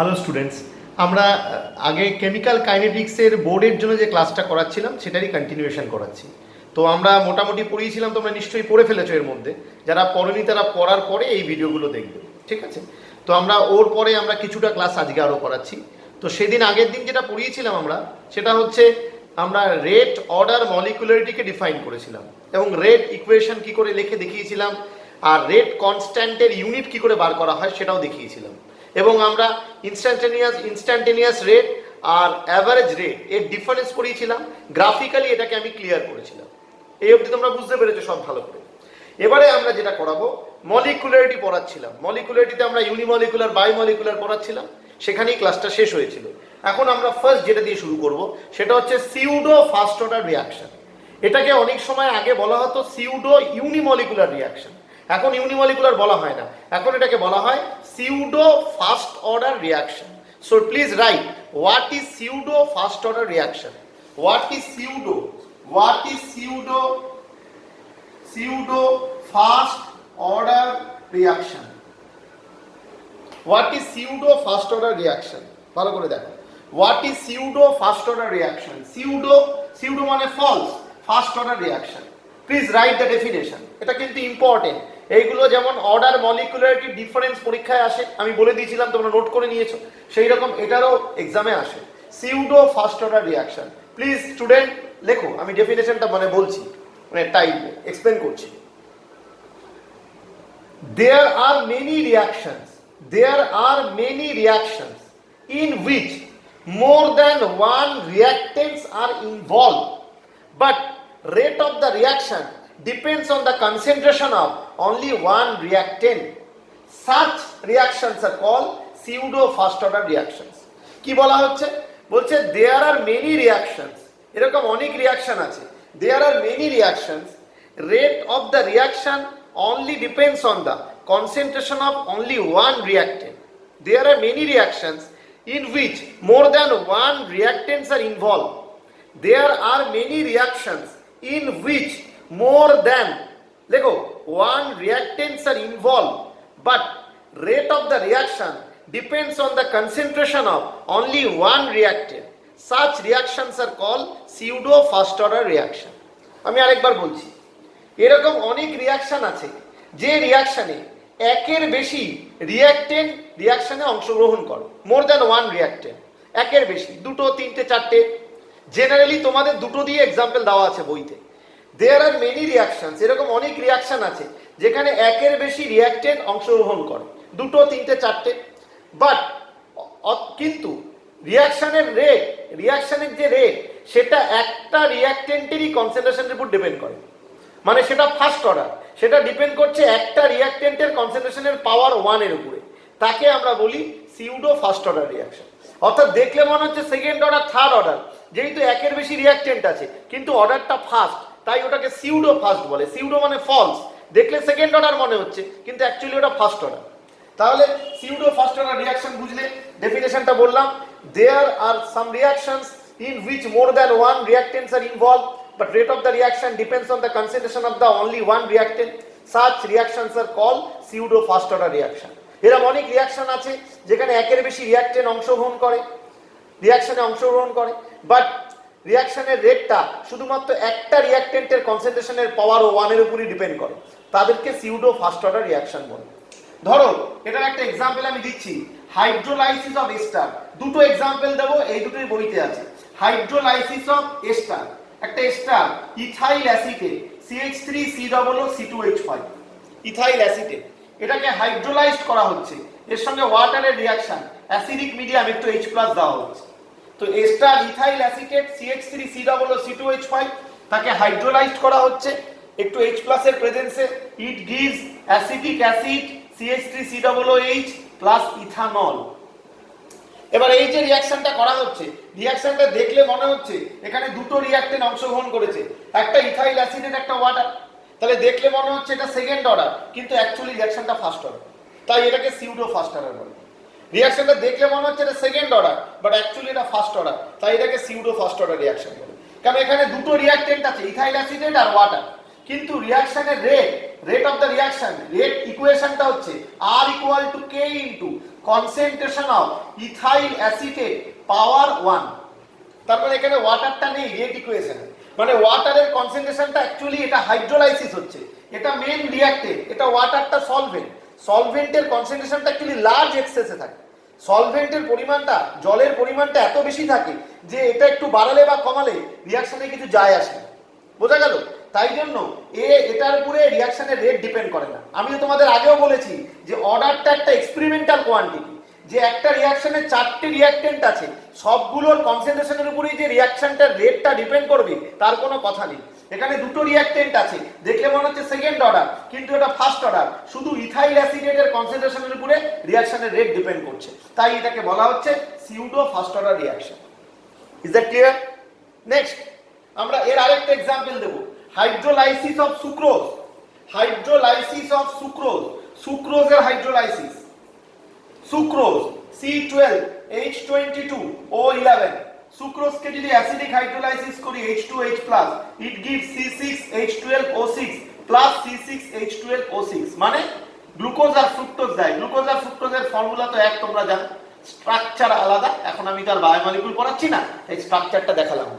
Hello students, আমরা আগে chemical কাইনেটিক্সের বোর্ডের জন্য যে ক্লাসটা করাচ্ছিলাম সেটারই কন্টিনিউয়েশন করাচ্ছি। তো আমরা মোটামুটি পড়িয়েছিলাম, তোমরা নিশ্চয়ই পড়ে ফেলেছো। এর মধ্যে যারা পড়েনি তারা পড়ার পরে এই ভিডিওগুলো দেখবে, ঠিক আছে? তো আমরা ওর পরে আমরা কিছুটা ক্লাস আজকে আরও করাচ্ছি। তো সেদিন আগের দিন যেটা পড়িয়েছিলাম আমরা, সেটা হচ্ছে আমরা রেট অর্ডার মলিকুলারিটিকে ডিফাইন করেছিলাম এবং রেট ইকুয়েশন কি করে লিখে দেখিয়েছিলাম, আর রেট কনস্ট্যান্টের ইউনিট কি করে বার করা হয় সেটাও দেখিয়েছিলাম। এবং আমরা ইনস্ট্যান্টেনিয়াস রেট আর অ্যাভারেজ রেট এর ডিফারেন্স পড়িয়েছিলাম। গ্রাফিক্যালি এটাকে আমি ক্লিয়ার করেছিলাম। এই অবধি তোমরা বুঝতে পেরেছো সব ভালো করে। এবারে আমরা যেটা করাবো, মলিকুলারিটি পড়াচ্ছিলাম। মলিকুলারিটিতে আমরা ইউনিমলিকুলার বায়োমলিকুলার পড়াচ্ছিলাম, সেখানেই ক্লাসটা শেষ হয়েছিল। এখন আমরা ফার্স্ট যেটা দিয়ে শুরু করব সেটা হচ্ছে সিউডো ফার্স্ট অর্ডার রিয়াকশন। এটাকে অনেক সময় আগে বলা হতো সিউডো ইউনিমলিকুলার রিয়াকশন, এখন ইউনিমলিকুলার বলা হয় না, এখন এটাকে বলা হয় pseudo first order reaction. So please write, what is pseudo first order reaction? What is pseudo? What is pseudo first order reaction? What is pseudo first order reaction? ভালো করে দেখো, what is pseudo first order reaction? Pseudo মানে false, first order reaction. Please write the definition. এটা কিন্তু important. এইগুলো যেমন order মলিকুলারিটি difference পরীক্ষায় আসে, আমি বলে দিয়েছিলাম, তোমরা নোট করে নিয়েছো, সেই রকম এটারও এক্সামে আসে। Pseudo first order reaction. Please student লেখো, আমি ডেফিনেশনটা বলছি, টাইপ এক্সপ্লেন করছি। There are many reactions in which more than one reactants are involved, but rate of the reaction depends on the concentration of only one reactant. Such reactions are called pseudo first order reactions. কি বলা হচ্ছে? বলছে there are many reactions, এরকম অনেক reaction আছে। There are many reactions, rate of the reaction only depends on the concentration of only one reactant. There are many reactions in which more than one reactants are involved. There are many reactions in which more than one reactants are involved, but rate of the reaction depends on the concentration of only one reactant. Such reactions are called pseudo first order reaction. আমি আরেকবার বলছি, এরকম অনেক reaction আছে যে রিয়াকশনে একের বেশি reactant রিয়াকশনে অংশগ্রহণ করে। মোর দ্যান ওয়ান রিয়াক্টেন্ট, একের বেশি, দুটো, তিনটে, চারটে, জেনারেলি তোমাদের দুটো দিয়ে এক্সাম্পল দেওয়া আছে বইতে। দেয়ার আর মেনি রিয়াকশনস, এরকম অনেক রিয়াকশন আছে যেখানে একের বেশি রিয়াক্টেন্ট অংশগ্রহণ করে, দুটো, তিনটে, চারটে। বাট কিন্তু রিয়াকশনের যে রেট সেটা একটা রিয়াক্টেন্টেরই কনসেন্ট্রেশনের উপর ডিপেন্ড করে। মানে সেটা ফার্স্ট অর্ডার, সেটা ডিপেন্ড করছে একটা রিয়াক্টেন্টের কনসেন্ট্রেশনের পাওয়ার ওয়ানের উপরে। তাকে আমরা বলি সিউডো ফার্স্ট অর্ডার রিয়াকশন। অর্থাৎ দেখলে মনে হচ্ছে সেকেন্ড অর্ডার, থার্ড অর্ডার, যেহেতু একের বেশি রিয়াক্টেন্ট আছে কিন্তু অর্ডারটা ফার্স্ট, তাই ওটাকে সিউডো ফার্স্ট বলে। সিউডো মানে ফলস, দেখলে সেকেন্ড অর্ডার মনে হচ্ছে কিন্তু অ্যাকচুয়ালি ওটা ফার্স্ট অর্ডার। তাহলে সিউডো ফার্স্ট অর্ডার রিয়াকশন বুঝলে, ডেফিনেশনটা বললাম। দেয়ার আর সাম reactions in which more than one reactants are involved, but rate of the reaction depends on the concentration of the only one reactant. Such reactions are called pseudo first order reaction. এরকম অনেক reaction আছে যেখানে একের বেশি reactant অংশগ্রহণ করে, but রিয়াকশনের রেটটা শুধুমাত্র একটা রিয়াক্টেন্টের কনসেন্ট্রেশনের পাওয়ার ও ওয়ানের উপরই ডিপেন্ড করে। তাদেরকে সিউডো ফার্স্ট অর্ডার রিয়াকশন বলে। ধরো এটার একটা এক্সাম্পল আমি দিচ্ছি, হাইড্রোলাইসিস অফ এস্টার। দুটো এক্সাম্পল দেবো, এই দুটোই বইতে আছে। হাইড্রোলাইসিস অফ এস্টার, একটা ester ethyl acetate CH3COO2H5, ethyl acetate, এটাকে হাইড্রোলাইজড করা হচ্ছে। এর সঙ্গে ওয়াটারের রিয়াকশন, অ্যাসিডিক মিডিয়াম একটু H+ দেওয়া হচ্ছে। তো এস্টার ইথাইল অ্যাসিটেট CH3COO2H5 তাকে হাইড্রোলাইজড করা হচ্ছে একটু H+ এর প্রেজেন্সে। It gives acetic acid CH3COOH plus ethanol. এবার এই যে রিয়াকশনটা করা হচ্ছে, রিয়াকশনটা দেখলে মনে হচ্ছে এখানে দুটো রিয়াক্টেন্ট অংশগ্রহণ করেছে, একটা ইথাইল অ্যাসিড একটা ওয়াটার। তাহলে দেখলে মনে হচ্ছে এটা সেকেন্ড অর্ডার কিন্তু অ্যাকচুয়ালি রিয়াকশনটা ফার্স্ট অর্ডার, তাই এটাকে সিউডো ফার্স্ট অর্ডার বলে। রিয়াকশনটা দেখলে মনে হচ্ছে এটা সেকেন্ড অর্ডার বাট অ্যাকচুয়ালি এটা ফার্স্ট অর্ডার, তাই এটাকে সিউডো ফার্স্ট অর্ডার রিয়াকশন বলে। কারণ এখানে দুটো রিয়াক্টেন্ট আছে, ইথাইল অ্যাসিড আর ওয়াটার, কিন্তু রিয়াকশনের rate rate of the reaction, rate ইকুয়েশনটা হচ্ছে R equal to K into concentration of ethyl acetate power 1। তারপরে এখানে ওয়াটারটা নেই রেট ইকুয়েশনে, মানে ওয়াটারের কনসেন্ট্রেশনটা অ্যাকচুয়ালি এটা হাইড্রোলাইসিস হচ্ছে, এটা মেন রিঅ্যাক্টেন্ট, এটা ওয়াটারটা সলভেন্ট। সলভেন্টের কনসেন্ট্রেশনটা অ্যাকচুয়ালি লার্জ এক্সেসে থাকে। সলভেন্টের পরিমাণটা, জলের পরিমাণটা এত বেশি থাকে যে এটা একটু বাড়ালে বা কমালে রিয়াকশনে কিছু যায় আসে না। বোঝা গেল? তাই জন্য এটার উপরে রিয়াকশনের রেট ডিপেন্ড করে না। আমি তোমাদের আগেও বলেছি যে অর্ডারটা একটা এক্সপেরিমেন্টাল কোয়ান্টিটি, যে একটা রিয়াকশনে 4টে রিয়াক্টেন্ট আছে, সবগুলোর কনসেন্ট্রেশনের উপরেই যে রিয়াকশনটার রেটটা ডিপেন্ড করবে তার কোনো কথা নেই। এখানে দুটো রিয়াক্টেন্ট আছে, দেখলে মনে হচ্ছে সেকেন্ড অর্ডার, কিন্তু এটা ফার্স্ট অর্ডার। শুধু ইথাইল অ্যাসিটেটের কনসেন্ট্রেশনের উপরে রিয়াকশনের রেট ডিপেন্ড করছে, তাই এটাকে বলা হচ্ছে pseudo first order reaction. Is that clear? Next আমরা এর আরেকটা एग्जांपल দেব, hydrolysis of sucrose. Hydrolysis of sucrose, সুক্রোজের হাইড্রোলাইসিস। সুক্রোজ C12H22O11, সুক্রোজকে যদি অ্যাসিডিক হাইড্রোলাইসিস করি H2H+, it gives C6H12O6 plus C6H12O6, মানে গ্লুকোজ আর ফ্রুক্টোজ দেয়। গ্লুকোজ আর ফ্রুক্টোজের ফর্মুলা তো এক, তোমরা জানো, স্ট্রাকচার আলাদা। এখন আমি তার বায়োমলিকুল পড়াচ্ছি না, এই স্ট্রাকচারটা দেখালাম।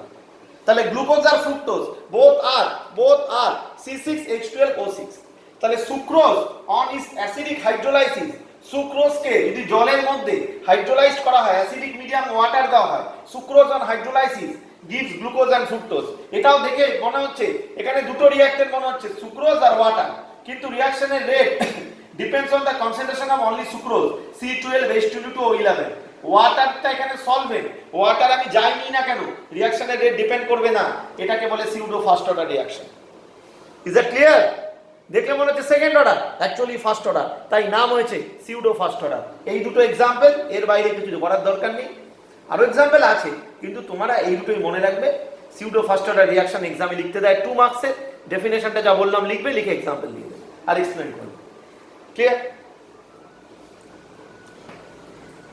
তাহলে গ্লুকোজ আর ফ্রুক্টোজ বোথ আর C6H12O6। তাহলে sucrose on its acidic hydrolysis, সুক্রোজকে যদি জলের মধ্যে হাইড্রোলাইজ করা হয়, অ্যাসিডিক মিডিয়াম ওয়াটার দেওয়া হয়, sucrose on hydrolysis gives glucose and fructose. এটাও দেখে মনে হচ্ছে এখানে দুটো রিঅ্যাক্টেন্ট মনে হচ্ছে, সুক্রোজ আর ওয়াটার, কিন্তু রিঅ্যাকশনের rate depends on the concentration of only sucrose C12H22O11। ওয়াটারটা এখানে সলভেন্ট, ওয়াটার আমি যাই নিই না কেন রিঅ্যাকশনের রেট ডিপেন্ড করবে না, এটাকে বলে pseudo first order reaction. Is that clear? দেখলে মনে হচ্ছে second order, actually first order, তাই নাম হয়েছে সিউডো ফার্স্ট অর্ডার। এই দুটো এক্সাম্পল, এর বাইরে কিছু করার দরকার নেই। আরো এক্সাম্পল আছে, কিন্তু তোমরা এই দুটোই মনে রাখবে। সিউডো ফার্স্ট অর্ডার রিঅ্যাকশন এক্সামে লিখতে দেয় 2 মার্কসের, ডেফিনেশনটা যা বললাম লিখবে, লিখে এক্সাম্পল দিয়ে দেবে আর এক্সপ্লেন করবে। ক্লিয়ার?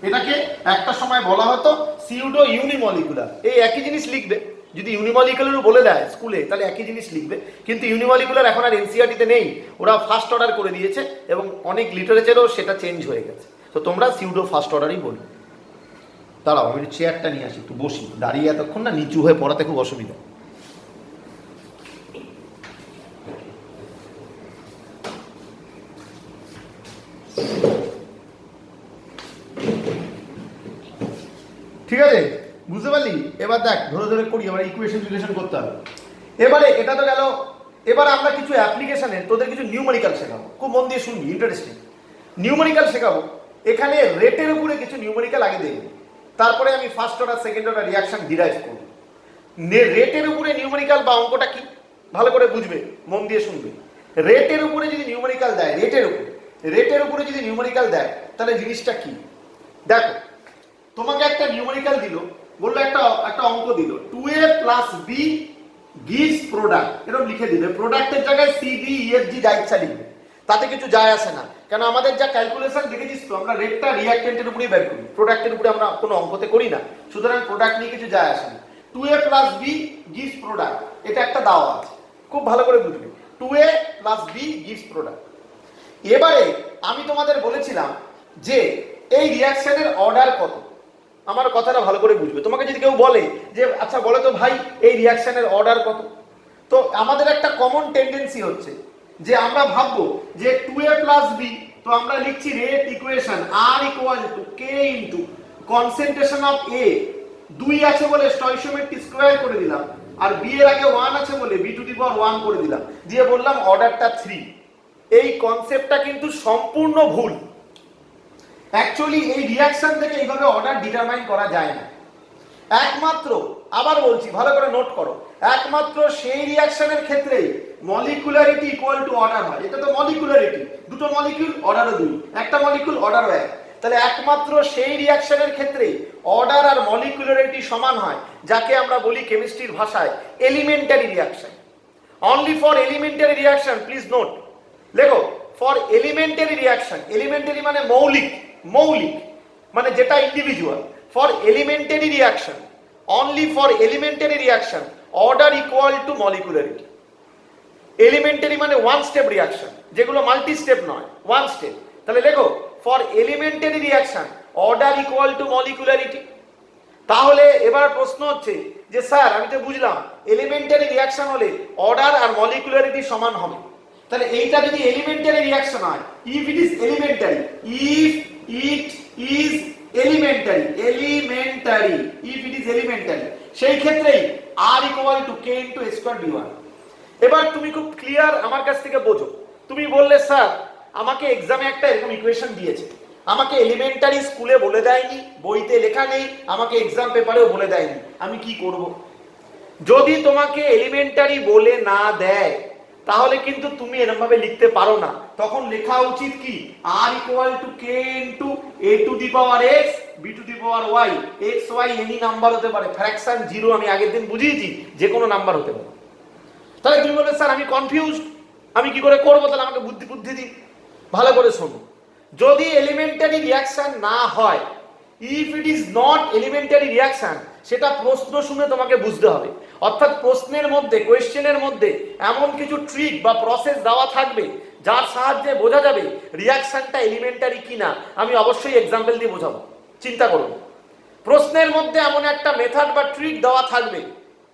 এটাকে একটা সময় বলা হতো সিউডো ইউনিমলিকুলার। এই একই জিনিস লিখবে, যদি ইউনিমলিকুলার বলে দেয় স্কুলে তাহলে একই জিনিস লিখবে, কিন্তু ইউনিমলিকুলার এখন আর এনসিইআরটিতে নেই, ওরা ফার্স্ট অর্ডার করে দিয়েছে এবং অনেক লিটারেচারেও সেটা চেঞ্জ হয়ে গেছে। তো তোমরা সিউডো ফার্স্ট অর্ডারই বলবে। দাঁড়াও আমি চেয়ারটা নিয়ে আসি, একটু বসি, দাঁড়িয়ে এতক্ষণ না নিচু হয়ে পড়াতে খুব অসুবিধা। ঠিক আছে, বুঝতে পারলি? এবার দেখ ধরে ধরে করি, এবার ইকুয়েশন রিলেশন করতে হবে। এবারে এটা তো গেল, এবার আমরা কিছু অ্যাপ্লিকেশনে তোদের কিছু নিউমেরিক্যাল শেখাবো, খুব মন দিয়ে শুনবি, ইন্টারেস্টিং নিউমেরিক্যাল শেখাবো। এখানে রেটের উপরে কিছু নিউমেরিক্যাল আগে দেখবো, তারপরে আমি first order second order reaction derive করব। রেটের উপরে নিউমেরিক্যাল বা অঙ্কটা কি ভালো করে বুঝবে, মন দিয়ে শুনবে। রেটের উপরে যদি নিউমেরিক্যাল দেয়, রেটের উপরে যদি নিউমেরিক্যাল দেয় তাহলে জিনিসটা কি দেখো। তোমাকে একটা নিউমেরিক্যাল দিল, বললো একটা অঙ্ক দিল 2A + B gives প্রোডাক্ট, এরকম লিখে দিবে। প্রোডাক্টের জায়গায় CDEFG যা ইচ্ছা লিখবে, তাতে কিছু যায় আসে না, কেন আমাদের যা ক্যালকুলেশন দেখেছিস তো, আমরা রেটটা রিঅ্যাক্টেন্টের উপরেই বের করি, প্রোডাক্টের উপরে আমরা কোনো অঙ্কতে করি না, সুতরাং প্রোডাক্ট নিয়ে কিছু যায় আসে না। 2A + B gives প্রোডাক্ট, এটা একটা দাওয়া আছে, খুব ভালো করে বুঝবে। 2A + B gives product. এবারে আমি তোমাদের বলেছিলাম যে এই রিঅ্যাকশনের অর্ডার কত, আমার কথাটা ভালো করে বুঝবে। তোমাকে যদি কেউ বলে যে আচ্ছা বলো তো ভাই এই রিঅ্যাকশনের অর্ডার কত, তো আমাদের একটা কমন টেন্ডেন্সি হচ্ছে যে আমরা ভাববো যে 2A + B, তো আমরা লিখছি rate equation R = K into concentration of A। 2 আছে বলে স্টয়কিওমেট্রি স্কয়ার করে দিলাম, আর B এর আগে 1 আছে বলে B⁴ করে দিলাম, দিয়ে বললাম অর্ডারটা 3। এই কনসেপ্টটা কিন্তু সম্পূর্ণ ভুল। অ্যাকচুয়ালি এই রিঅ্যাকশন থেকে এইভাবে অর্ডার ডিটারমাইন করা যায় না। একমাত্র, আবার বলছি ভালো করে নোট করো, একমাত্র সেই রিঅ্যাকশনের ক্ষেত্রে মলিকুলারিটি ইকুয়াল টু অর্ডার হয়। এটা তো মলিকুলারিটি, দুটো মলিকিউল অর্ডারও 2, একটা মলিকিউল অর্ডারও 1। তাহলে একমাত্র সেই রিঅ্যাকশনের ক্ষেত্রে অর্ডার আর মলিকুলারিটি সমান হয়, যাকে আমরা বলি কেমিস্ট্রির ভাষায় elementary reaction. Only for elementary reaction, please note, লেখো ফর এলিমেন্টারি রিঅ্যাকশন। এলিমেন্টারি মানে মৌলিক, মৌলিক মানে যেটা individual. For elementary reaction, only for elementary reaction, order equal to molecularity. Elementary মানে ওয়ান স্টেপ রিয়াকশন, যেগুলো মাল্টি স্টেপ নয়, ওয়ান স্টেপ। তাহলে লেখো for elementary reaction order equal to molecularity. তাহলে এবার প্রশ্ন হচ্ছে যে স্যার আমি তো বুঝলাম এলিমেন্টারি রিয়াকশন হলে অর্ডার আর মলিকুলারিটি সমান হবে, তাহলে এইটা যদি এলিমেন্টারি রিয়াকশন হয়, if it is elementary, if it is elementary, if it is elementary, সেই ক্ষেত্রেই R equal to K into A square B one. এবার তুমি খুব ক্লিয়ার আমার কাছ থেকে বোঝো, তুমি বললে স্যার আমাকে এক্সামে একটা এরকম ইকুয়েশন দিয়েছে, আমাকে এলিমেন্টারি স্কুলে বলে দেয়নি, বইতে লেখা নেই, আমাকে এক্সাম পেপারেও বলে দেয়নি, আমি কি করব? যদি তোমাকে এলিমেন্টারি বলে না দেয় তাহলে কিন্তু তুমি এরকম ভাবে লিখতে পারো না, তখন লেখা উচিত কি R equal to K into A to the power X B to the power Y, X Y any number হতে পারে, ফ্র্যাকশন জিরো আমি আগের দিন বুঝিয়েছি, যে কোনো নাম্বার হতে পারে। তাহলে তুমি বলবে স্যার আমি কনফিউজড, আমি কি করে করবো? তাহলে আমাকে বুদ্ধি দিন, ভালো করে শোনো। যদি এলিমেন্টারি রিয়াকশন না হয়, if it is not elementary reaction, সেটা প্রশ্ন শুনে তোমাকে বুঝতে হবে। অর্থাৎ প্রশ্নের মধ্যে, কোয়েশ্চেনের মধ্যে এমন কিছু ট্রিক বা প্রসেস দেওয়া থাকবে যার সাহায্যে বোঝা যাবে রিয়াকশনটা এলিমেন্টারি কিনা। আমি অবশ্যই এক্সাম্পল দিয়ে বোঝাবো, চিন্তা করুন। প্রশ্নের মধ্যে এমন একটা মেথড বা ট্রিক দেওয়া থাকবে,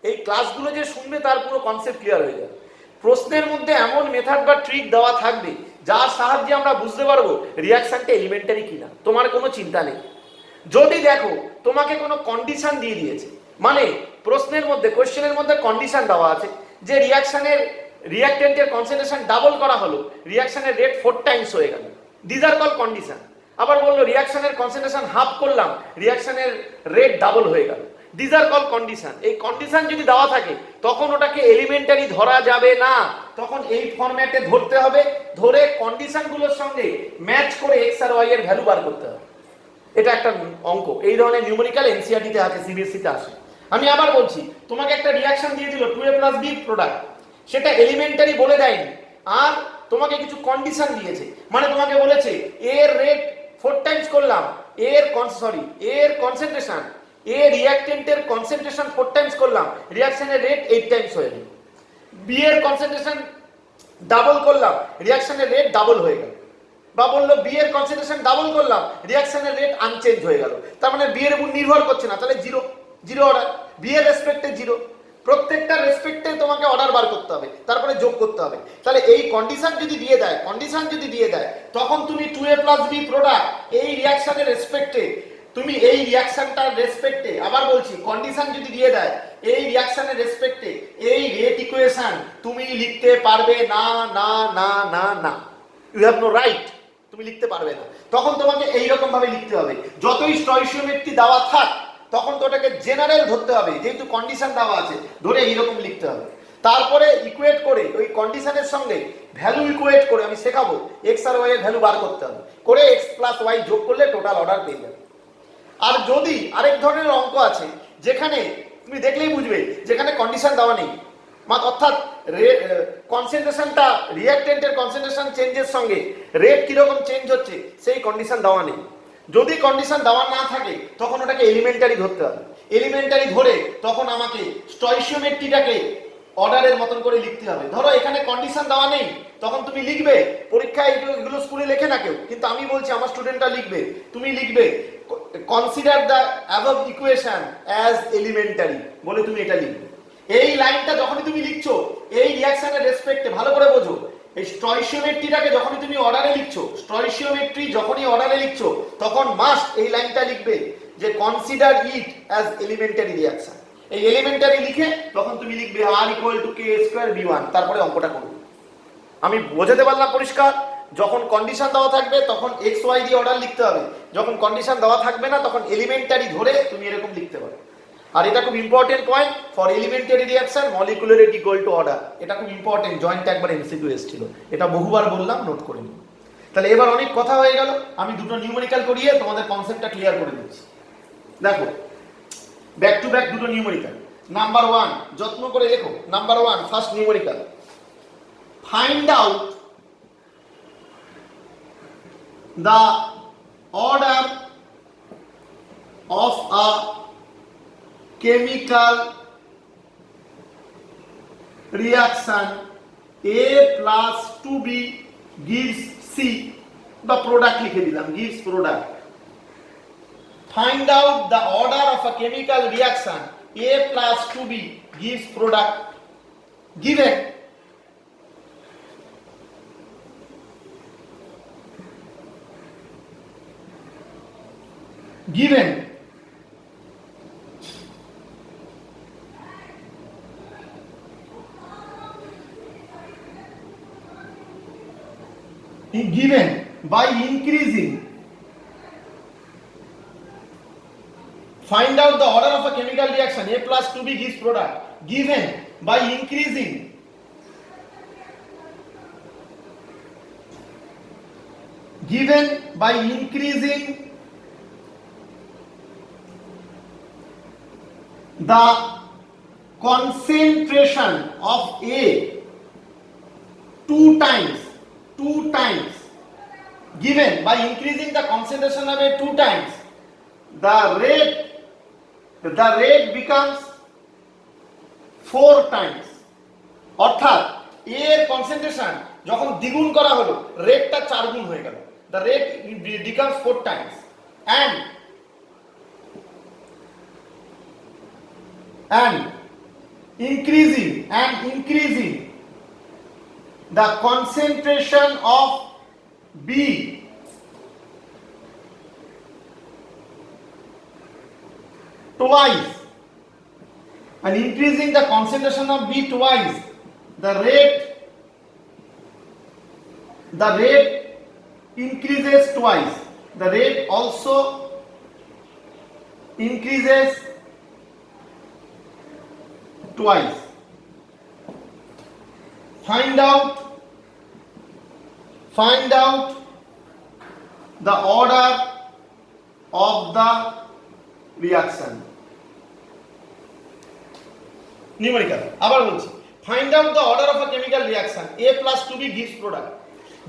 এই ক্লাসগুলো যে শুনবে তার পুরো কনসেপ্ট ক্লিয়ার হয়ে যাবে। প্রশ্নের মধ্যে এমন মেথড বা ট্রিক দেওয়া থাকবে যার সাহায্যে আমরা বুঝতে পারবো রিয়াকশনটা এলিমেন্টারি কিনা। তোমার কোনো চিন্তা নেই। যদি দেখো তোমাকে কোনো কন্ডিশন দিয়ে দিয়েছে, মানে প্রশ্নের মধ্যে, কোয়েশ্চেনের মধ্যে কন্ডিশন দেওয়া আছে যে রিয়াক্টেন্টের কনসেন্ট্রেশন ডাবল করা হলো, রিয়াকশনের রেট 4 টাইমস হয়ে গেল, দিস আর কল কন্ডিশন। আবার বললো রিয়াকশনের কনসেন্ট্রেশন হাফ করলাম, রিয়াকশনের রেট ডাবল হয়ে গেল, দিস আর কল কন্ডিশন। এই কন্ডিশন যদি দেওয়া থাকে তখন ওটাকে এলিমেন্টারি ধরা যাবে না, তখন এই ফরম্যাটে ধরতে হবে, ধরে কন্ডিশনগুলোর সঙ্গে ম্যাচ করে এক্স আর ওয়াই এর ভ্যালু বার করতে হবে। এটা একটা অঙ্ক, এই ধরনের নিউমেরিক্যাল এনসিইআরটি তে আছে, সিবিএসই তে আসে। আমি আবার বলছি, তোমাকে একটা রিয়াকশন দিয়ে দিল 2a + b প্রোডাক্ট, সেটা এলিমেন্টারি বলে দেয়নি, আর তোমাকে কিছু কন্ডিশন দিয়েছে, মানে তোমাকে বলেছে এর রেট 4 টাইমস করলাম, এর কনসেন্ট্রেশন, এ রিঅ্যাকটেন্টের কনসেন্ট্রেশন 4 টাইমস করলাম, রিঅ্যাকশনের রেট 8 টাইমস হয়ে গেল। বি এর কনসেন্ট্রেশন ডাবল করলাম, রিঅ্যাকশনের রেট ডাবল হয়ে গেল। বা বললো বি এর কনসেন্ট্রেশন ডাবল করলাম, রিঅ্যাকশনের রেট আনচেঞ্জ হয়ে গেল। তার মানে বি এর উপর নির্ভর করছে না, তাহলে জিরো, জিরো অর্ডার, বি এর রেসপেক্টে জিরো। প্রত্যেকটা রেসপেক্টে তোমাকে অর্ডার বার করতে হবে, তারপরে যোগ করতে হবে। তাহলে এই কন্ডিশন যদি দিয়ে দেয়, তখন তুমি 2a + b প্রোডাক্ট এই রিঅ্যাকশনের রেসপেক্টে, তুমি এই রিঅ্যাকশনটার রেসপেক্টে, আবার বলছি কন্ডিশন যদি দিয়ে দেয় এই রিঅ্যাকশনের রেসপেক্টে এই রেট ইকুয়েশন তুমি লিখতে পারবে না, না না না না, ইউ হ্যাভ নো রাইট, তুমি লিখতে পারবে না। তখন তোমাকে এইরকম ভাবে লিখতে হবে, যতই স্টয়কিওমেট্রি দেওয়া থাক তখন তো ওটাকে জেনারেল ধরতে হবে, যেহেতু কন্ডিশন দেওয়া আছে, ধরে এইরকম লিখতে হবে। তারপরে ইকুয়েট করে ওই কন্ডিশনের সঙ্গে ভ্যালু ইকুয়েট করে, আমি শেখাবো এক্স আর ওয়াই এর ভ্যালু বার করতে হবে, করে এক্স প্লাস ওয়াই যোগ করলে টোটাল অর্ডার পেয়ে যাবে। আর যদি আরেক ধরনের অঙ্ক আছে যেখানে তুমি দেখলেই বুঝবে যেখানে কন্ডিশন দেওয়া নেই, অর্থাৎ কনসেন্ট্রেশনটা, রিঅ্যাকটেন্টের কনসেন্ট্রেশন চেঞ্জের সঙ্গে রেট কিরকম চেঞ্জ হচ্ছে সেই কন্ডিশন দেওয়া নেই। যদি কন্ডিশন দেওয়া না থাকে তখন ওটাকে এলিমেন্টারি ধরতে হবে। এলিমেন্টারি ধরে তখন আমাকে স্টয়কিওমেট্রিটাকে অর্ডারের মতন করে লিখতে হবে। ধরো এখানে কন্ডিশন দেওয়া নেই, তখন তুমি লিখবে, পরীক্ষায় এগুলো স্কুলে লেখে না কেউ, কিন্তু আমি বলছি আমার স্টুডেন্টরা লিখবে, তুমি লিখবে consider the above equation as elementary বলে তুমি এটা লিখবে। এই লাইনটা যখনই তুমি লিখছো এই রিঅ্যাকশনের রেসপেক্টে, ভালো করে বোঝো, এই স্টয়কিওমেট্রিটাকে যখনই তুমি অর্ডারে লিখছো, স্টয়কিওমেট্রি যখনই অর্ডারে লিখছো তখন মাস্ট এই লাইনটা লিখবে যে consider it as elementary reaction. এই এলিমেন্টারি লিখে তখন তুমি লিখবে R equal to K square B one, তারপরে অঙ্কটা করবে। আমি বোঝাতে পারলাম পরিষ্কার? যখন কন্ডিশন দেওয়া থাকবে তখন এক্স ওয়াই দিয়ে অর্ডার লিখতে হবে, যখন কন্ডিশন দেওয়া থাকবে না তখন এলিমেন্টারি ধরে তুমি এরকম লিখতে পারো। আর এটা খুব important point, for elementary reaction molecularity equal to order, এটা খুব ইম্পর্টেন্ট, জয়েন্ট একবার এমসিকিউ এসেছিল, এটা বহুবার বললাম, নোট করে নিন। তাহলে এবার অনেক কথা হয়ে গেল, আমি দুটো নিউমেরিক্যাল করিয়ে তোমাদের কনসেপ্টটা ক্লিয়ার করে দিচ্ছি। দেখো ব্যাক টু ব্যাক দুটো নিউমেরিক্যাল। নাম্বার 1 যত্ন করে লেখো, number 1 first numerical, find out the order of a chemical reaction A plus 2B gives C, বা প্রোডাক্ট লিখে দিলাম, gives product. Find out the order of a chemical reaction A plus 2B gives product. Given by increasing, find out the order of a chemical reaction A plus 2B gives product. Given by increasing the concentration of A two times, given by increasing the concentration of A two times, the rate becomes 4 times. অর্থাৎ A এর concentration যখন দ্বিগুণ করা হলো, রেটটা 4 গুণ হয়ে গেল। The rate becomes 4 times and increasing the concentration of B twice, and increasing the concentration of B twice, the rate increases twice. The rate also increases twice. Find out the order of the reaction. Numerical. আবার বলছি, find out the order of a chemical reaction A plus 2B gives product.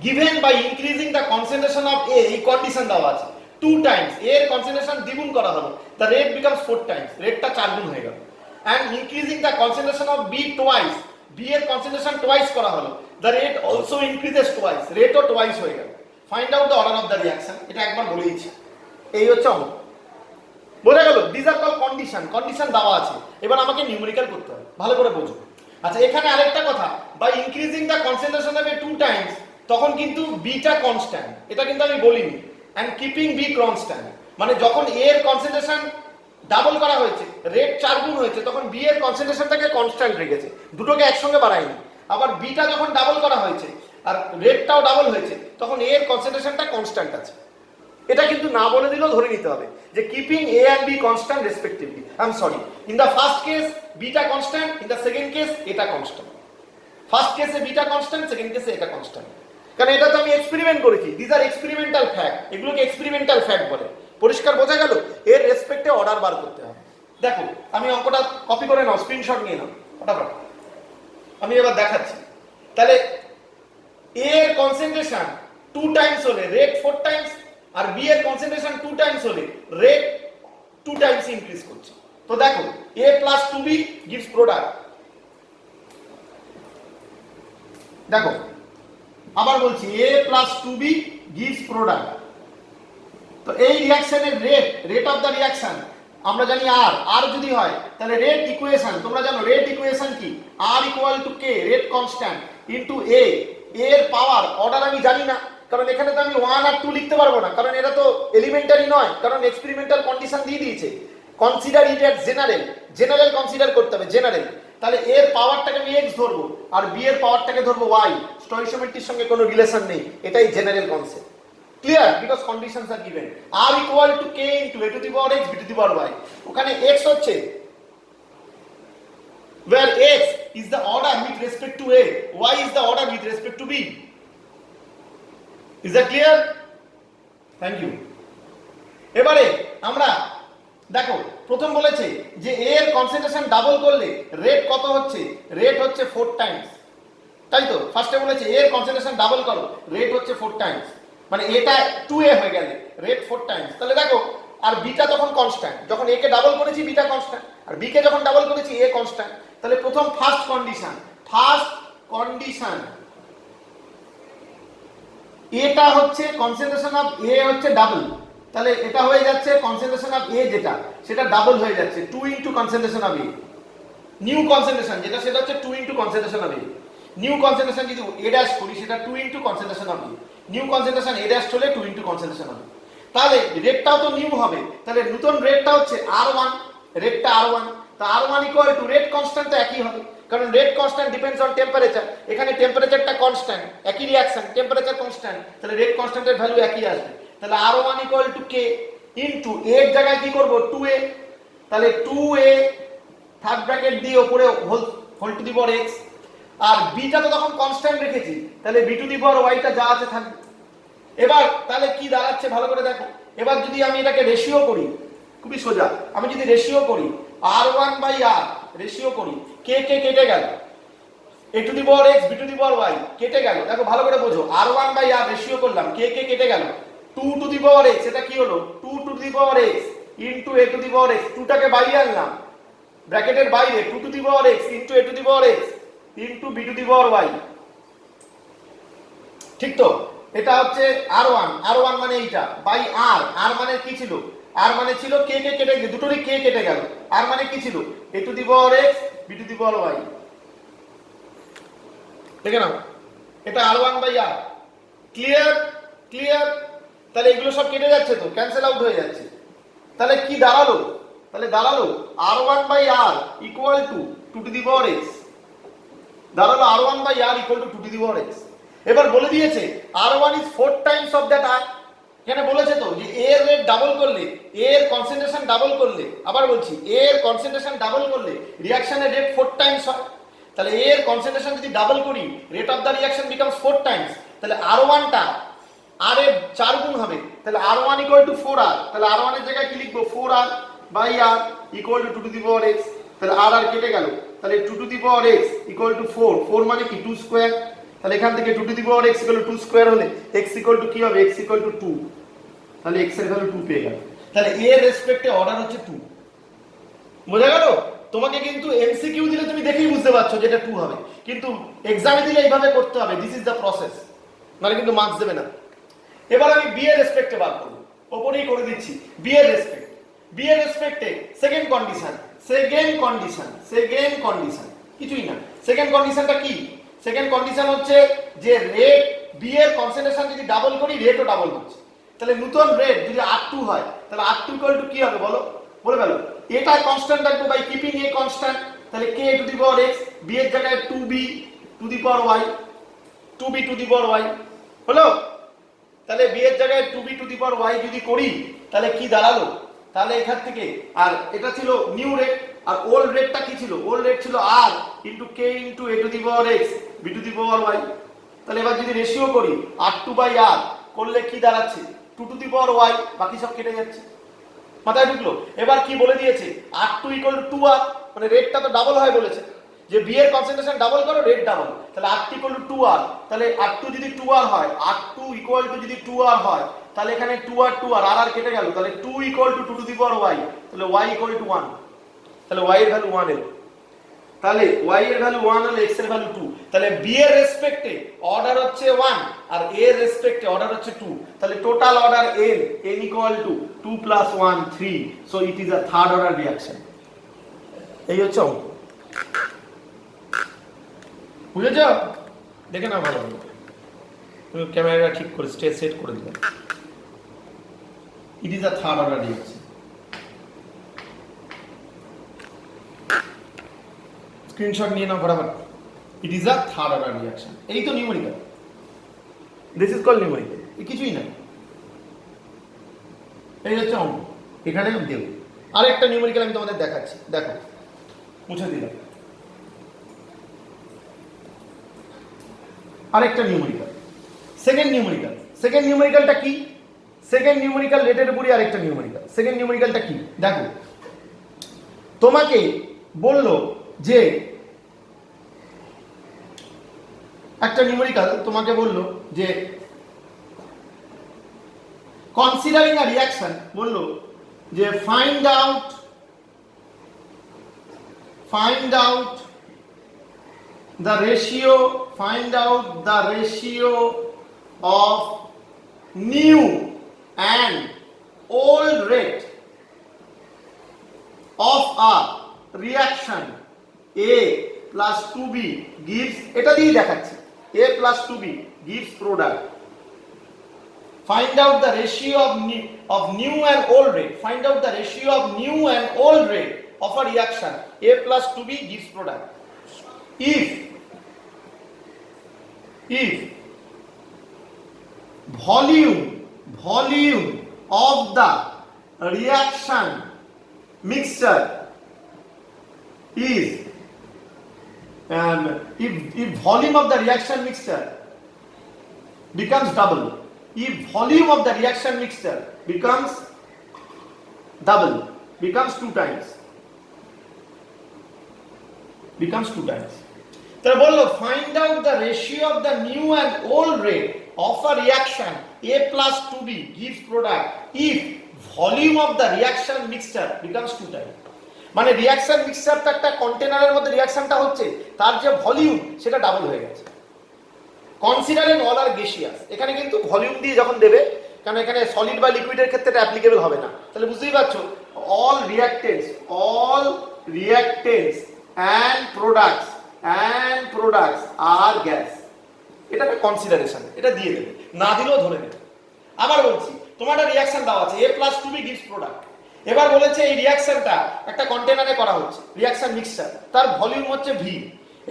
Given by increasing the concentration of A, এই condition দেওয়া আছে, 2 times, A এর concentration দ্বিগুণ করা হলো, the rate becomes 4 times, রেটটা 4 গুণ হয়ে গেল, and increasing the concentration of B twice, B এর কনসেন্ট্রেশন twice করা হলো, the rate also increases twice, রেটও twice হয়ে গেল. Find out the order of the reaction, এটা একবার বলেইছি, এই হচ্ছে অঙ্ক, বোঝা গেল? These are called কন্ডিশন দেওয়া আছে, এবার আমাকে নিউমেরিক্যাল করতে হবে, ভালো করে বোঝো। আচ্ছা, এখানে আরেকটা কথা, by increasing the concentration of A 2 times, তখন কিন্তু বিটা কনস্ট্যান্ট, এটা কিন্তু আমি বলিনি, and keeping B constant, মানে যখন A এর কনসেন্ট্রেশন ডাবল করা হয়েছে, রেট 4 গুণ হয়েছে, তখন B এর কনসেন্ট্রেশনটাকে কনস্ট্যান্ট রেখেছে, দুটোকে একসঙ্গে বাড়ায়নি। আবার বিটা যখন ডাবল করা হয়েছে আর রেটটাও ডাবল হয়েছে, তখন A এর কনসেন্ট্রেশনটা কনস্ট্যান্ট আছে। এটা কিন্তু না বলে দিলেও ধরে নিতে হবে যে keeping A and B constant respectively. I am sorry, in the first case beta constant, in the second case এটা constant. ফার্স্ট কেসে বিটা কনস্ট্যান্ট, সেকেন্ড কেসে এটা কনস্ট্যান্ট, কারণ এটা তো আমি এক্সপেরিমেন্ট করেছি। দিস আর এক্সপেরিমেন্টাল ফ্যাক্ট, এগুলোকে এক্সপেরিমেন্টাল ফ্যাক্ট বলে। পরিষ্কার বোঝা গেল? এর রেসপেক্টে অর্ডার বার করতে হবে। দেখো, আমি অঙ্কটা কপি করে নাও, স্ক্রিনশট নিয়ে নাও ফটাফট, আমি এবার দেখাচ্ছি। তাহলে A এর কনসেন্ট্রেশন 2 টাইমস হলে রেট 4 টাইমস, আর B এর কনসেন্ট্রেশন 2 টাইমস হলে রেট 2 টাইমস ইনক্রিজ করছে। তো দেখো, A plus 2B gives product। দেখো আবার বলছি, A plus 2B gives product। তো এই রিঅ্যাকশনের রেট অফ দ্য রিঅ্যাকশন আমরা জানি আর যদি হয় তাহলে রেট ইকুয়েশন, তোমরা জানো রেট ইকুয়েশন কি, R equal to K, rate constant, into A এর পাওয়ার, অর্ডার আমি জানি না, কারণ এখানে তো আমি 1 আর 2 লিখতে পারবো না, কারণ এটা তো এলিমেন্টারি নয়, কারণ এক্সপেরিমেন্টাল কন্ডিশন দিয়ে দিয়েছে। Consider it as general consider করতে হবে, জেনারেল। তাহলে এর পাওয়ারটাকে আমি x ধরবো আর b এর পাওয়ারটাকে ধরবো y, স্টয়কিওমেট্রির সঙ্গে কোনো রিলেশন নেই, এটাই general concept. Clear? Because conditions are given. r equal to k into a to the power x b to the power y, ওখানে x হচ্ছে where x is the order with respect to a, y is the order with respect to b. Is that clear? Thank you. এবারে আমরা দেখো, প্রথম বলেছে যে A এর concentration double করলে রেট কত হচ্ছে, রেট হচ্ছে 4 টাইমস, তাই তো? ফার্স্টে বলেছে A এর কনসেন্ট্রেশন ডাবল করো, রেট হচ্ছে 4 টাইমস, মানে এটা 2A হয়ে গেলে রেট 4 টাইমস। তাহলে দেখো, আর বিটা তখন কনস্ট্যান্ট, যখন A কে ডাবল করেছি বিটা কনস্ট্যান্ট, আর B কে যখন ডাবল করেছি A কনস্ট্যান্ট। তাহলে প্রথম ফার্স্ট কন্ডিশন, ফার্স্ট কন্ডিশন, এটা হচ্ছে কনসেন্ট্রেশন অফ এ হচ্ছে ডাবল, তাহলে এটা হয়ে যাচ্ছে কনসেন্ট্রেশন অফ এ যেটা সেটা ডাবল হয়ে যাচ্ছে 2 into concentration of A. New concentration যেটা সেটা হচ্ছে 2 into concentration of A. New concentration যদি এ ড্যাশ করি সেটা 2 into concentration of A. New concentration a dash হলে 2 ইনটু কনসেন্ট্রেশন অফ এ। তাহলে রেটটাও তো নিউ হবে, তাহলে নতুন রেটটা হচ্ছে R1, রেটটা R1, তা R1 equal to rate constant তো একই হবে, কারণ rate constant depends on temperature, এখানে টেম্পারেচারটা কনস্ট্যান্ট, একই রিঅ্যাকশন, টেম্পারেচার কনস্ট্যান্ট, তাহলে রেট কনস্ট্যান্টের ভ্যালু একই আসবে। তাহলে R1 equal to K into A এর জায়গায় কি করব 2A, তাহলে 2A থার্ড ব্র্যাকেট দিয়ে উপরে whole to the power x, আর বিটা তো তখন কনস্ট্যান্ট রেখেছি, তাহলে b to the power y টা যা আছে থাকবে। এবার তাহলে কি দাঁড়াচ্ছে ভালো করে দেখো, এবার যদি আমি এটাকে রেশিও করি, খুবই সোজা, আমি যদি রেশিও করি R1 বাই R রেশিও করি, কে কে কেটে গেল, a to the power x b to the power y কেটে গেল, দেখো ভালো করে বোঝো, R1 বাই R রেশিও করলাম, কে কে কেটে গেল, 2 টু দি পাওয়ার x, এটা কি হলো 2 to the power x into a to the power x, 2 টাকে বাইরে আনলাম ব্র্যাকেটের বাইরে, 2 to the power x into a to the power x into b to the power y, ঠিক তো? এটা হচ্ছে R1, R1 মানে এইটা বাই R, R মানে কি ছিল, R মানে ছিল কে কে কেটে গেল, দুটোরই কে কেটে গেল, R মানে কি ছিল a to the power x b to the power y, দেখে নাও এটা R1 by R। Clear? Clear? তাহলে এগুলো সব কেটে যাচ্ছে তো, ক্যান্সেল আউট হয়ে যাচ্ছে, তাহলে কি দাঁড়ালো, তাহলে দাঁড়ালো R1 by R equal to 2 to the power x, দাঁড়ালো R1 by R equal to 2 to the power x। এবার বলে দিয়েছে R1 is 4 times of that R, এখানে বলেছে তো যে A এর রেট ডাবল করলে, A এর কনসেন্ট্রেশন ডাবল করলে, আবার বলছি A এর কনসেন্ট্রেশন ডাবল করলে রিঅ্যাকশনের রেট 4 টাইমস হয়, তাহলে A এর কনসেন্ট্রেশন যদি ডাবল করি rate of the reaction becomes 4 Times, তাহলে R1 টা R এর 4 গুণ হবে, তাহলে R1 ইকুয়াল টু 4R, তাহলে R1 এর জায়গায় কি লিখবো 4R by R equal to 2 to the power x, তাহলে R আর কেটে গেল, তাহলে 2 to the power x equal to 4, 4 মানে কি 2 স্কয়ার, তাহলে এখান থেকে 2 to the power x equal to 2 square হলে x ইকুয়াল টু কি হবে, x ইকুয়াল টু 2, তাহলে x এর ভ্যালু 2 পেয়ে গেল, তাহলে a এর রেসপেক্টে অর্ডার হচ্ছে 2। বোঝা গেল? তোমাকে কিন্তু এমসিকিউ দিলে তুমি দেখেই বুঝতে পারছো যে এটা 2 হবে, কিন্তু এক্সামে দিলে এইভাবে করতে হবে, দিস ইজ দ্য প্রসেস, নাহলে কিন্তু মার্কস দেবে না। এবার আমি বি এর রেসপেক্টে বার করব, ওপরেই করে দিচ্ছি বি এর রেসপেক্ট, বি এর রেসপেক্টে সেকেন্ড কন্ডিশন, সেকেন্ড কন্ডিশন কিছুই না, সেকেন্ড কন্ডিশনটা কি, সেকেন্ড কন্ডিশন হচ্ছে যে রেট বি এর কনসেন্ট্রেশন যদি ডাবল করি রেটও ডাবল হচ্ছে, তাহলে নতুন রেট যদি R2 হয় তাহলে R2 ইকুয়াল টু কি হবে বলো, বলে ফেলো, এটা কনস্ট্যান্ট রাখবো বাই কিপিং এ কনস্ট্যান্ট, তাহলে k two the power x, b এর জায়গায় 2b two the power y, 2b two the power y হলো, তাহলে b এর জায়গায় 2b two the power y যদি করি তাহলে কি দাঁড়ালো, তাহলে এখান থেকে, আর এটা ছিল নিউ রেট, আর ওল্ড রেটটা কি ছিল, ওল্ড রেট ছিল r into k into a to the power x b to the power y, তাহলে এবার যদি রেশিও করি R2 বাই R করলে কি দাঁড়াচ্ছে 2 টু দি পাওয়ার y, বাকি সব কেটে যাচ্ছে, মাথায় ঢুকলো? এবার কি বলে দিয়েছে R2 ইকুয়াল টু 2R, মানে রেটটা তো ডাবল হয় বলেছে, যে বি এর কনসেন্ট্রেশন ডাবল করো রেট ডাবল, তাহলে R2 ইকুয়াল টু 2R, তাহলে R2 যদি 2R হয়, R2 ইকুয়াল টু যদি 2R হয় তাহলে এখানে 2R আর আর কেটে গেল, তাহলে 2 equal to 2 to the power y, তাহলে y ইকুয়াল টু 1, তাহলে y এর ভ্যালু 1 এলো, তাহলে y এর ভ্যালু 1 হলে x এর ভ্যালু 2, তাহলে b এর রেসপেক্টে অর্ডার হচ্ছে 1 আর a এর রেসপেক্টে অর্ডার হচ্ছে 2, তাহলে total order n equal to 2 plus 1 3, so it is a third order reaction. এই হচ্ছে অঙ্ক, বুঝেছ? দেখে নাও ভালো ভালো, তুমি ক্যামেরাটা ঠিক করে সেট করে দিলে, it is a third order reaction. Screenshot নিয়ে নাও বরাবর, it is a third order reaction. এই তো numerical, this is called numerical, কিছুই নাই, এই হচ্ছে অঙ্ক, এখানে দেব। আরেকটা নিউমেরিক্যাল আমি তোমাদের দেখাচ্ছি, দেখো মুছে দিলাম, আরেকটা নিউমেরিক্যাল, সেকেন্ড নিউমেরিক্যালটা কি, সেকেন্ড নিউমেরিক্যাল রেটের উপরই আরেকটা নিউমেরিক্যাল, সেকেন্ড নিউমেরিক্যালটা কি দেখো, তোমাকে বললো যে একটা নিউমেরিক্যাল তোমাকে বললো যে কনসিডারিং আ রিঅ্যাকশন, বললো যে find out the ratio, find out the ratio of new and old rate of a reaction A plus 2B gives, এটা দিয়েই দেখাচ্ছি, A plus 2B gives product. Find out the ratio of new and old rate. Find out the ratio of new and old rate of a reaction A plus 2B gives product. If volume of the reaction mixture is if volume of the reaction mixture becomes double, if volume of the reaction mixture becomes double, becomes two times, তাহলে বললো find out the ratio of the new and old rate of a reaction A plus 2B gives product if volume of the reaction mixture becomes two times. মানে reaction মিক্সচারটা একটা কন্টেনারের মধ্যে রিঅ্যাকশনটা হচ্ছে, তার যে volume সেটা double হয়ে গেছে। কনসিডারিং অল আর gaseous, এখানে কিন্তু ভলিউম দিয়ে যখন দেবে, কারণ এখানে সলিড বা লিকুইডের ক্ষেত্রে এটা অ্যাপ্লিকেবল হবে না, তাহলে বুঝতেই পারছো অল রিঅ্যাক্টেন্টস অ্যান্ড প্রোডাক্টস আর গ্যাস, এটা একটা কনসিডারেশন, এটা দিয়ে দেবে, না দিলেও ধরে নেবে। আবার বলছি, তোমার একটা রিঅ্যাকশন দেওয়া আছে A plus 2B gives product, এবার বলেছে এই রিঅ্যাকশনটা একটা কন্টেনারে করা হচ্ছে, রিঅ্যাকশন মিক্সচার, তার ভলিউম হচ্ছে V।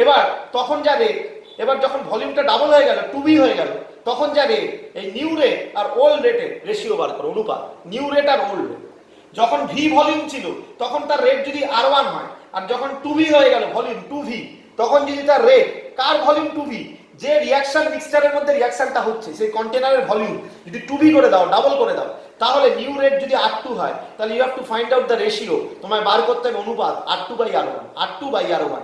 এবার তখন যা রেট, এবার যখন ভলিউমটা ডাবল হয়ে গেল 2B হয়ে গেল, তখন যা রেট, এই নিউ রেট আর ওল্ড রেটের রেশিও বার করো, অনুপাত, নিউ রেট আর ওল্ড রেট। যখন V ভলিউম ছিল তখন তার রেট যদি R1 হয়, আর যখন 2B হয়ে গেল ভলিউম 2V, তখন যদি তার রেট, কার ভলিউম 2V, যে রিঅ্যাকশন মিক্সচারের মধ্যে রিঅ্যাকশনটা হচ্ছে সেই কন্টেনারের ভলিউম যদি 2B করে দাও, ডাবল করে দাও, তাহলে নিউ রেট যদি R2 হয়, তাহলে you have to find out the ratio, তোমায় বার করতে হবে অনুপাত R2/R1,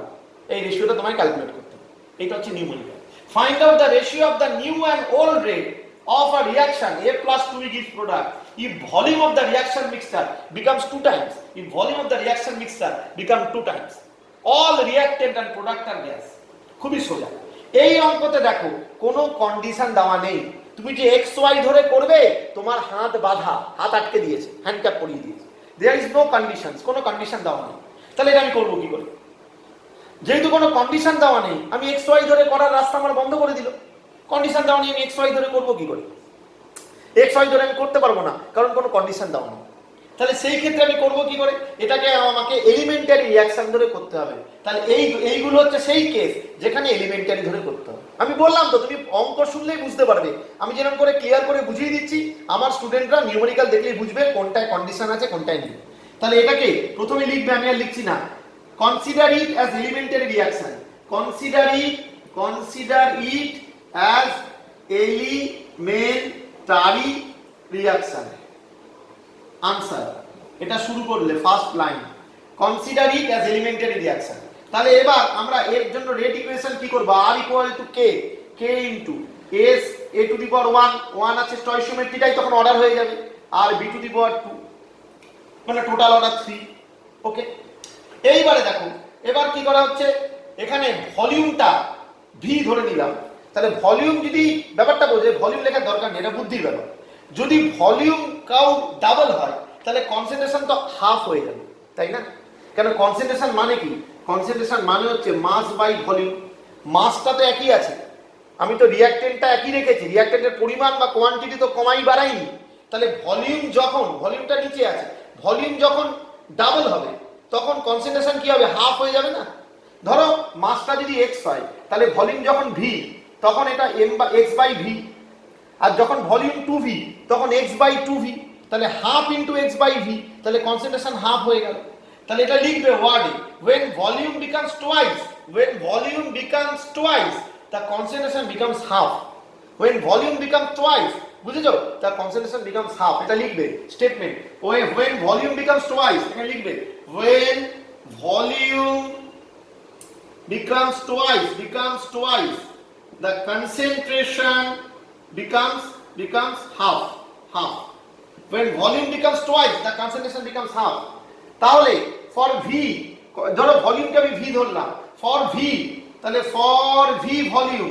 এই রেশিওটা তোমায় ক্যালকুলেট করতে হবে। এটা হচ্ছে numerical. Find out the ratio of the new and old rate of a reaction A plus 2B gives product if volume of the reaction mixture becomes two times, if volume of the reaction mixture become two times, all reactant and product are gas. খুবই সোজা। এই অঙ্কতে দেখো কোনো condition দেওয়া নেই, তুমি যে XY ধরে করবে, তোমার হাত বাঁধা, হাত আটকে দিয়েছে, হ্যান্ডক্যাপ পরিয়ে দিয়েছে, দেয়ার ইজ নো কন্ডিশনস, কোনো কন্ডিশন দেওয়া নেই। তাহলে এটা আমি করবো কি করে? যেহেতু কোনো কন্ডিশন দেওয়া নেই, আমি XY ধরে করার রাস্তা আমার বন্ধ করে দিল। কন্ডিশন দেওয়া নেই, আমি XY ধরে করবো কি করে? XY ধরে আমি করতে পারবো না, কারণ কোনো কন্ডিশন দেওয়া নেই। তাহলে সেই ক্ষেত্রে আমি করবো কি করে? এটাকে আমাকে এলিমেন্টারি রিঅ্যাকশন ধরে করতে হবে। তাহলে এইগুলো হচ্ছে সেই কেস যেখানে এলিমেন্টারি ধরে করতে হবে। আমি বললাম তো, তুমি অঙ্ক শুনলেই বুঝতে পারবে, আমি যেরকম করে ক্লিয়ার করে বুঝিয়ে দিচ্ছি, আমার স্টুডেন্টরা নিউমেরিক্যাল দেখলেই বুঝবে কোনটায় কন্ডিশন আছে কোনটায় নেই। তাহলে এটাকে প্রথমে লিখবে, আমি আর লিখছি না, consider it as elementary reaction, consider it as elementary reaction. Answer, এটা শুরু করলে first line, consider it as elementary reaction. তাহলে এবার আমরা এর জন্য রেট ইকুয়েশন কি করব? R equal to K into S A to the power 1 আছে, স্টয়কিওমেট্রিটাই তখন অর্ডার হয়ে যাবে, আর B টু দি পাওয়ার 2, মানে টোটাল অর্ডার 3। ওকে, এইবারে দেখো এবার কি করা হচ্ছে, এখানে ভলিউমটা V ধরে নিলাম। তাহলে ভলিউম যদি, ব্যাপারটা বোঝে, ভলিউম লেখার দরকার নেই, এটা বুদ্ধির ব্যাপার। যদি ভলিউম কাউ ডাবল হয়, তাহলে কনসেন্ট্রেশন তো হাফ হয়ে যাবে, তাই না? কেন কনসেন্ট্রেশন মানে কি? কনসেন্ট্রেশন মানে হচ্ছে মাস বাই ভলিউম। মাসটা তো একই আছে, আমি তো রিঅ্যাক্টেন্টটা একই রেখেছি, রিঅ্যাক্টেন্টের পরিমাণ বা কোয়ান্টিটি তো কমাই বাড়াইনি। তাহলে ভলিউম যখন, ভলিউমটা নিচে আছে, ভলিউম যখন ডাবল হবে তখন কনসেন্ট্রেশন কি হবে? হাফ হয়ে যাবে না? ধরো মাসটা যদি x হয়, তাহলে ভলিউম যখন v, তখন এটা x বাই v, আর যখন ভলিউম 2v তখন x বাই 2v, তাহলে half into x by v, তাহলে কনসেন্ট্রেশন হাফ হয়ে গেল। তাহলে এটা লিখবে ওয়ার্ডে, when volume becomes twice the concentration becomes half, when volume becomes twice, বুঝেছো? the concentration becomes half, এটা লিখবে statement. when volume becomes twice, এখানে লিখবে when volume becomes twice the concentration becomes half. When volume becomes twice the concentration becomes half. তাহলে for v, ধরো ভলিউমকে আমি v ধরলাম, for v তাহলে ফর ভি ভলিউম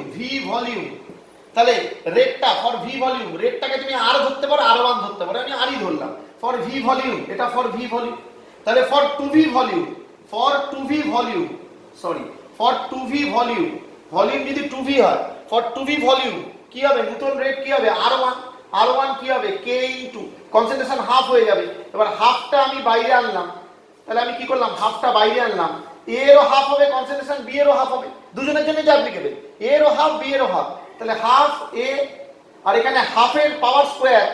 তাহলে রেটটা ফর ভি ভলিউম, রেটটাকে তুমি আর ধরতে পারো আর ওয়ান ধরতে পারো, আমি আরই ধরলাম ফর ভি ভলিউম, এটা ফর ভি ভলিউম। তাহলে for two V volume, volume যদি টু ভি হয়, ফর টু ভি ভলিউম কি হবে, নতুন রেট কি হবে আর ওয়ান কি হবে কে ইন্টু কনসেন্ট্রেশন হাফ হয়ে যাবে। এবার হাফটা আমি বাইরে আনলাম, তাহলে আমি কি করলাম, হাফটা বাইরে আনলাম, এরও হাফ হবে কনসেন্ট্রেশন, বি এরও হাফ হবে, দুজনের জন্য যে অ্যাপ্লিকেবল, এরও হাফ বি এরও হাফ, তাহলে হাফ এ, আর এখানে হাফের পাওয়ার স্কোয়ার,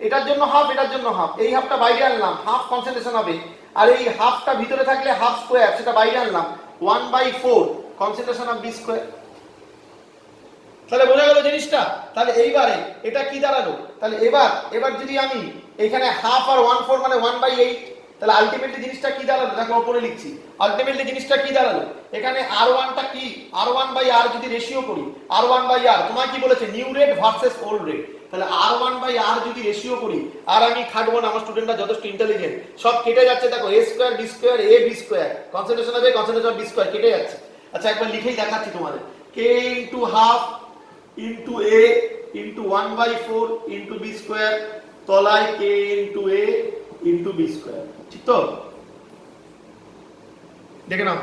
এটার জন্য হাফ এটার জন্য হাফ, এই হাফটা বাইরে আনলাম, হাফ কনসেন্ট্রেশন হবে, আর এই হাফটা ভিতরে থাকলে হাফ স্কোয়ার, সেটা বাইরে আনলাম 1/4 কনসেন্ট্রেশন অফ বি স্কোয়ার। তাহলে বোঝা গেল জিনিসটা। তাহলে এইবারে এটা কি দাঁড়ালো, তাহলে এবার যদি আমি এখানে হাফ আর 1/4 মানে 1/8, তাহলে আলটিমেটলি জিনিসটা কি দাঁড়ালো, দেখো উপরে লিখছি, আলটিমেটলি জিনিসটা কি দাঁড়ালো, এখানে r1টা কি, r1/r যদি রেশিও করি, r1/r তোমার কি বলেছে new rate versus old rate, তাহলে r1/r যদি রেশিও করি, আর আমি খাটবো না, আমার স্টুডেন্টরা যথেষ্ট ইন্টেলিজেন্ট, সব কেটে যাচ্ছে, দেখো a square b square a b square concentration হবে কনসেন্ট্রেশন b স্কয়ার কেটে যাচ্ছে। আচ্ছা একবার লিখেই দেখাচ্ছি তোমাদের, k into half into a into 1/4 into b square, তলায় k into a into b square, ঠিক তো? দেখে নাও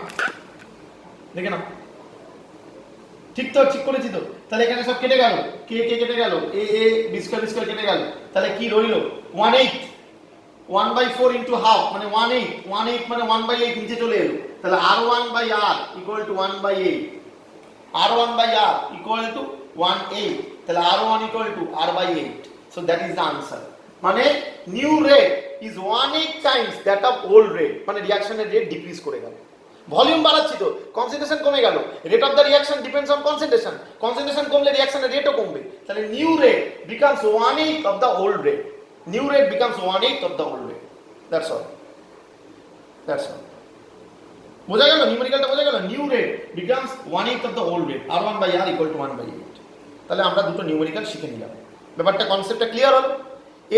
ঠিক তো, ঠিক করেছি তো? তাহলে এখানে সব কেটে গেল, কে কেটে গেল, a b স্কয়ার কেটে গেল, তাহলে কি রইল 1/8, 1/4 ইনটু হাফ মানে 1/8 মানে 1/8 নিচে চলে এলো, তাহলে r1/r equal to 1/8, r1/r equal to 1/8, তাহলে r1 equal to r/8, so that is the answer। মানে new rate is 1/8 Times that of old rate, মানে রিঅ্যাকশনের রেট ডিক্রিজ করে গেল, ভলিউম বাড়াচ্ছি তো কনসেন্ট্রেশন কমে গেল, rate of the reaction depends on concentration কমলে রিঅ্যাকশনের রেটও কমবে, তাহলে new rate becomes 1/8 of the old rate, new rate becomes 1/8 of the old rate, that's all. বোঝা গেল, নিউমেরিক্যালটা বোঝা গেল, new rate becomes 1/8 of the old rate, r1/r equal to 1/8। তাহলে আমরা দুটো নিউমেরিক্যাল শিখে নিলাম, ব্যাপারটা কনসেপ্টটা ক্লিয়ার হলো।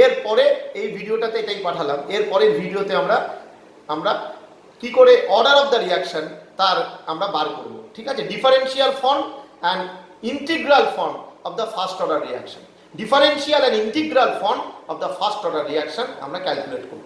এরপরে এই ভিডিওটাতে এটাই পাঠালাম, এরপরের ভিডিওতে আমরা কি করে অর্ডার অফ দ্য রিঅ্যাকশন তার আমরা বার করব, ঠিক আছে? Differential form and integral form of the first order reaction, differential and integral form of the first order reaction আমরা ক্যালকুলেট করব।